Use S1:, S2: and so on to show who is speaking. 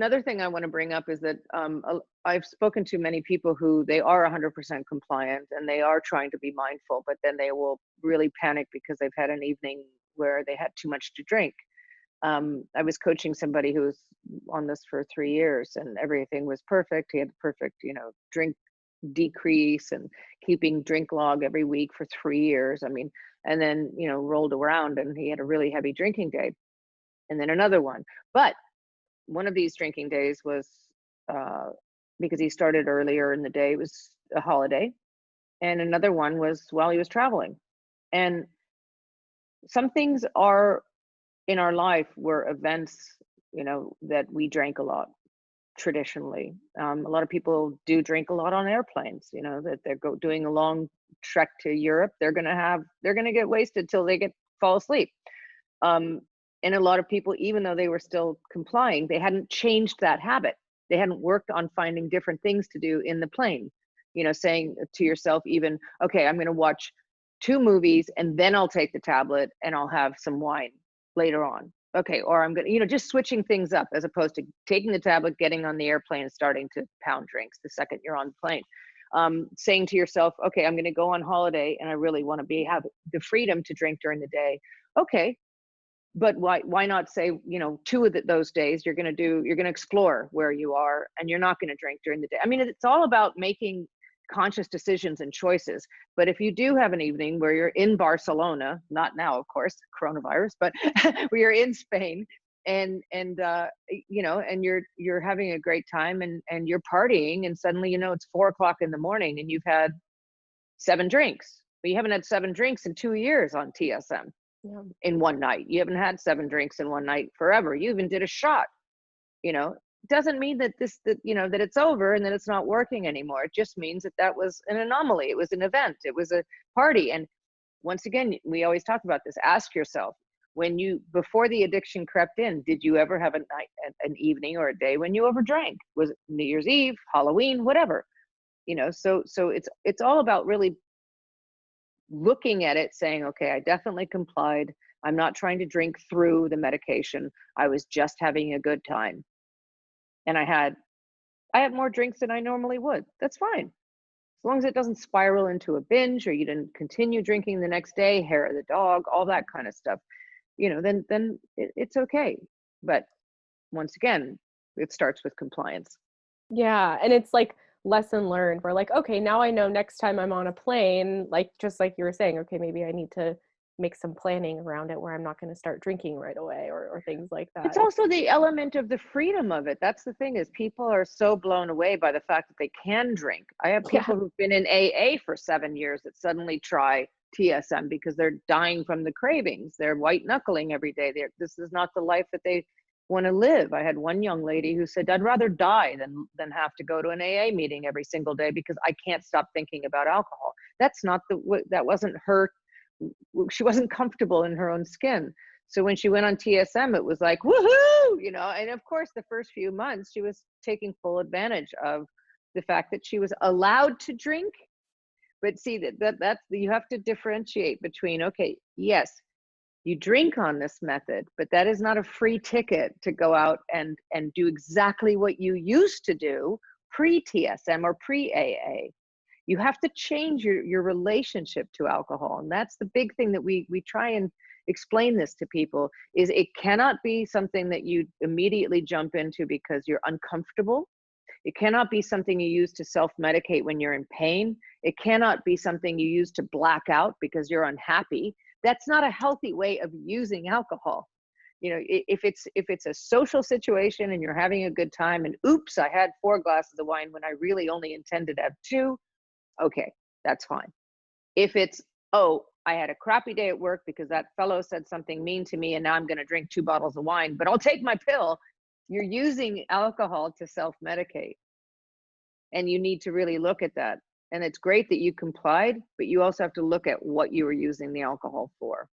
S1: another thing I want to bring up is that I've spoken to many people who they are 100% compliant and they are trying to be mindful, but then they will really panic because they've had an evening where they had too much to drink. I was coaching somebody who was on this for 3 years and everything was perfect. He had the perfect, drink decrease and keeping drink log every week for 3 years. I mean, and then, rolled around and he had a really heavy drinking day and then another one. But one of these drinking days was uh, because he started earlier in the day, it was a holiday. And another one was while he was traveling. And some things are in our life were events, that we drank a lot traditionally. A lot of people do drink a lot on airplanes, that they're doing a long trek to Europe. They're going to get wasted till they fall asleep. And a lot of people, even though they were still complying, they hadn't changed that habit. They hadn't worked on finding different things to do in the plane, saying to yourself, even, okay, I'm going to watch 2 movies and then I'll take the tablet and I'll have some wine later on. Okay. Or I'm going to, just switching things up as opposed to taking the tablet, getting on the airplane and starting to pound drinks the second you're on the plane. Saying to yourself, okay, I'm going to go on holiday and I really want to have the freedom to drink during the day. Okay. But why not say, 2 of those days you're going to explore where you are and you're not going to drink during the day. I mean, it's all about making conscious decisions and choices. But if you do have an evening where you're in Barcelona, not now, of course, coronavirus, but where you're in Spain and you're having a great time and you're partying and suddenly, it's 4 o'clock in the morning and you've had 7 drinks, but you haven't had 7 drinks in 2 years on TSM.
S2: Yeah.
S1: In one night. You haven't had 7 drinks in one night forever. You even did a shot. Doesn't mean that that it's over and that it's not working anymore. It just means that was an anomaly. It was an event. It was a party. And once again, we always talk about this. Ask yourself, before the addiction crept in, did you ever have an evening or a day when you overdrank? Was it New Year's Eve, Halloween, whatever? So it's all about really looking at it, saying, okay, I definitely complied. I'm not trying to drink through the medication. I was just having a good time. And I had more drinks than I normally would. That's fine. As long as it doesn't spiral into a binge or you didn't continue drinking the next day, hair of the dog, all that kind of stuff, then it's okay. But once again, it starts with compliance.
S2: Yeah. And it's like lesson learned. We're like, okay, now I know next time I'm on a plane, like, just like you were saying, okay, maybe I need to make some planning around it where I'm not going to start drinking right away or things like that.
S1: It's also the element of the freedom of it. That's the thing, is people are so blown away by the fact that they can drink. I have people who've been in AA for 7 years that suddenly try TSM because they're dying from the cravings. They're white knuckling every day. This is not the life that they want to live. I had one young lady who said, I'd rather die than have to go to an AA meeting every single day because I can't stop thinking about alcohol. That wasn't her. She wasn't comfortable in her own skin. So when she went on TSM, it was like, woohoo, and of course, the first few months, she was taking full advantage of the fact that she was allowed to drink. But see, that's you have to differentiate between, okay, yes, you drink on this method, but that is not a free ticket to go out and do exactly what you used to do pre-TSM or pre-AA. You have to change your relationship to alcohol. And that's the big thing that we try and explain this to people, is it cannot be something that you immediately jump into because you're uncomfortable. It cannot be something you use to self-medicate when you're in pain. It cannot be something you use to black out because you're unhappy. That's not a healthy way of using alcohol. If it's a social situation and you're having a good time and oops, I had 4 glasses of wine when I really only intended to have 2, okay, that's fine. If it's, oh, I had a crappy day at work because that fellow said something mean to me and now I'm going to drink 2 bottles of wine, but I'll take my pill. You're using alcohol to self-medicate. And you need to really look at that. And it's great that you complied, but you also have to look at what you were using the alcohol for.